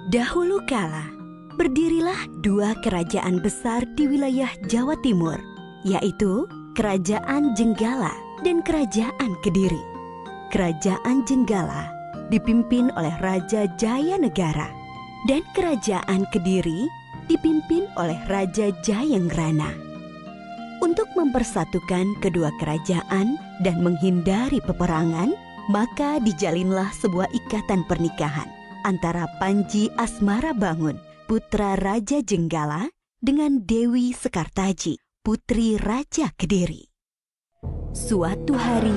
Dahulu kala, berdirilah dua kerajaan besar di wilayah Jawa Timur, yaitu Kerajaan Jenggala dan Kerajaan Kediri. Kerajaan Jenggala dipimpin oleh Raja Jayanegara dan Kerajaan Kediri dipimpin oleh Raja Jayenggrana. Untuk mempersatukan kedua kerajaan dan menghindari peperangan, maka dijalinlah sebuah ikatan pernikahan antara Panji Asmarabangun, putra Raja Jenggala, dengan Dewi Sekartaji, putri Raja Kediri. Suatu hari,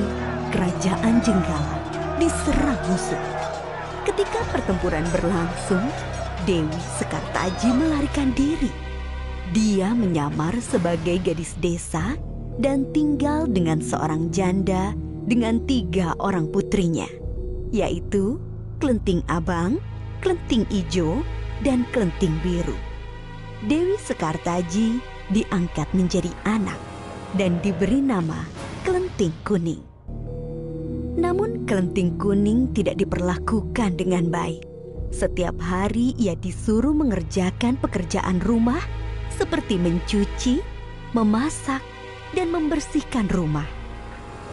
Kerajaan Jenggala diserang musuh. Ketika pertempuran berlangsung, Dewi Sekartaji melarikan diri. Dia menyamar sebagai gadis desa dan tinggal dengan seorang janda dengan 3 orang putrinya, yaitu Klenting Abang, Klenting Ijo, dan Klenting Biru. Dewi Sekartaji diangkat menjadi anak dan diberi nama Klenting Kuning. Namun Klenting Kuning tidak diperlakukan dengan baik. Setiap hari ia disuruh mengerjakan pekerjaan rumah seperti mencuci, memasak, dan membersihkan rumah.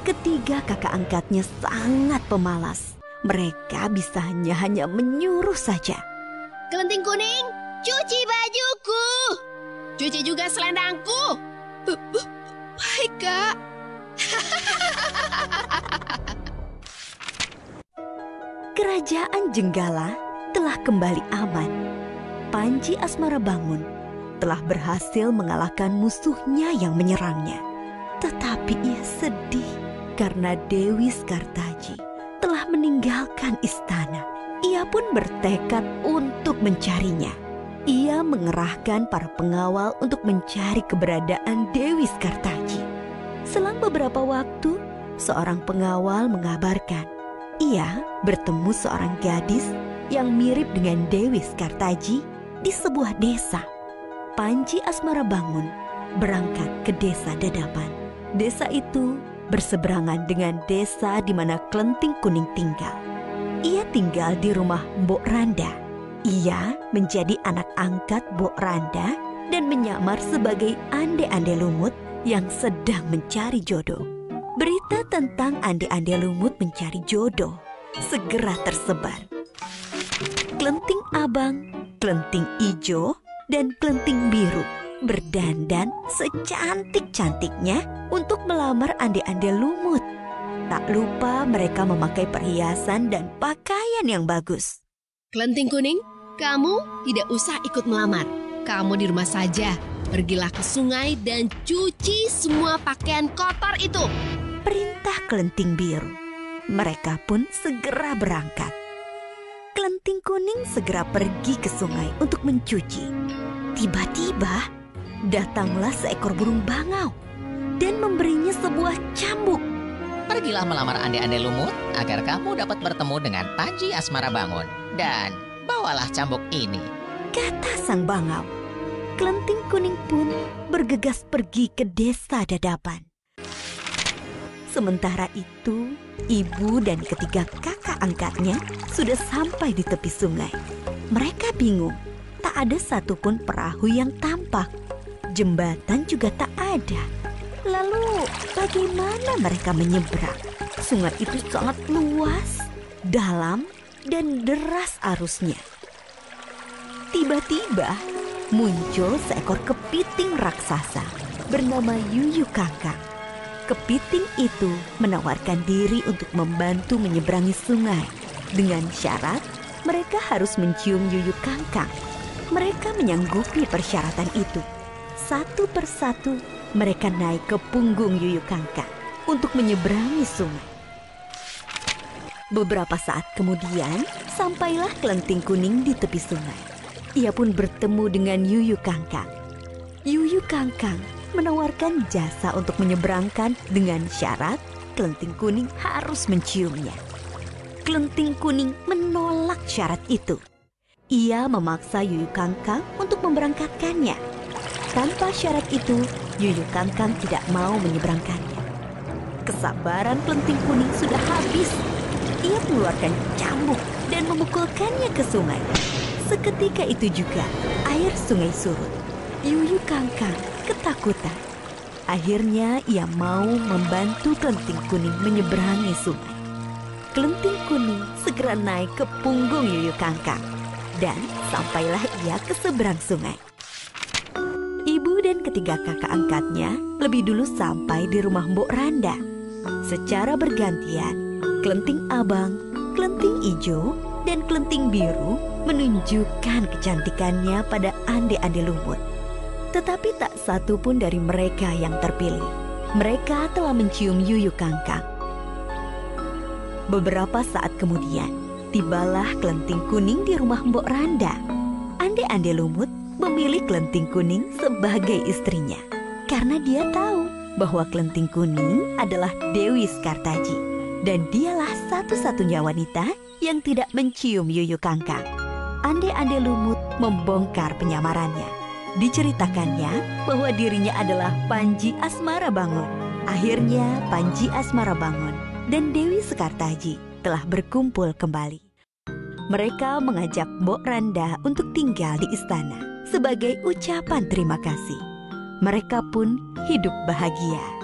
Ketiga kakak angkatnya sangat pemalas. Mereka bisa hanya menyuruh saja. Klenting Kuning, cuci bajuku. Cuci juga selendangku. Baik, Kak. Kerajaan Jenggala telah kembali aman. Panji Asmarabangun telah berhasil mengalahkan musuhnya yang menyerangnya. Tetapi ia sedih karena Dewi Sekartaji telah meninggalkan istana. Ia pun bertekad untuk mencarinya. Ia mengerahkan para pengawal untuk mencari keberadaan Dewi Sekartaji. Selang beberapa waktu, seorang pengawal mengabarkan ia bertemu seorang gadis yang mirip dengan Dewi Sekartaji di sebuah desa. Panji Asmarabangun berangkat ke desa Dadapan. Desa itu berseberangan dengan desa di mana Klenting Kuning tinggal. Ia tinggal di rumah Mbok Randa. Ia menjadi anak angkat Mbok Randa dan menyamar sebagai ande-ande lumut yang sedang mencari jodoh. Berita tentang ande-ande lumut mencari jodoh segera tersebar. Klenting Abang, Klenting Ijo, dan Klenting Biru berdandan secantik-cantiknya untuk melamar ande-ande lumut. Tak lupa mereka memakai perhiasan dan pakaian yang bagus. Klenting Kuning, kamu tidak usah ikut melamar. Kamu di rumah saja. Pergilah ke sungai dan cuci semua pakaian kotor itu. Perintah Klenting Biru. Mereka pun segera berangkat. Klenting Kuning segera pergi ke sungai untuk mencuci. Tiba-tiba datanglah seekor burung bangau dan memberinya sebuah cambuk. Pergilah melamar ande-ande lumut agar kamu dapat bertemu dengan Panji Asmarabangun. Dan bawalah cambuk ini, kata sang bangau. Klenting Kuning pun bergegas pergi ke desa Dadapan. Sementara itu, ibu dan ketiga kakak angkatnya sudah sampai di tepi sungai. Mereka bingung, tak ada satupun perahu yang tampak. Jembatan juga tak ada. Lalu, bagaimana mereka menyeberang? Sungai itu sangat luas, dalam, dan deras arusnya. Tiba-tiba, muncul seekor kepiting raksasa bernama Yuyu Kangkang. Kepiting itu menawarkan diri untuk membantu menyeberangi sungai. Dengan syarat, mereka harus mencium Yuyu Kangkang. Mereka menyanggupi persyaratan itu. Satu persatu, mereka naik ke punggung Yuyu Kangkang untuk menyeberangi sungai. Beberapa saat kemudian, sampailah Klenting Kuning di tepi sungai. Ia pun bertemu dengan Yuyu Kangkang. Yuyu Kangkang menawarkan jasa untuk menyeberangkan dengan syarat Klenting Kuning harus menciumnya. Klenting Kuning menolak syarat itu. Ia memaksa Yuyu Kangkang untuk memberangkatkannya. Tanpa syarat itu, Yuyu Kangkang tidak mau menyeberangkannya. Kesabaran Klenting Kuning sudah habis. Ia mengeluarkan cambuk dan memukulkannya ke sungai. Seketika itu juga air sungai surut. Yuyu Kangkang ketakutan. Akhirnya ia mau membantu Kelenting Kuning menyeberangi sungai. Kelenting Kuning segera naik ke punggung Yuyu Kangkang dan sampailah ia ke seberang sungai. Ibu dan ketiga kakak angkatnya lebih dulu sampai di rumah Mbok Randa. Secara bergantian, Kelenting Abang, Kelenting Ijo, dan Kelenting Biru menunjukkan kecantikannya pada ande-ande lumut. Tetapi tak satu pun dari mereka yang terpilih. Mereka telah mencium Yuyu Kangkang. Beberapa saat kemudian, tibalah Kelenting Kuning di rumah Mbok Randa. Ande-ande lumut memilih Kelenting Kuning sebagai istrinya. Karena dia tahu bahwa Kelenting Kuning adalah Dewi Sekartaji. Dan dialah satu-satunya wanita yang tidak mencium Yuyu Kangkang. Ande-ande lumut membongkar penyamarannya. Diceritakannya bahwa dirinya adalah Panji Asmara Bangun. Akhirnya Panji Asmara Bangun dan Dewi Sekartaji telah berkumpul kembali. Mereka mengajak Mbok Randa untuk tinggal di istana sebagai ucapan terima kasih. Mereka pun hidup bahagia.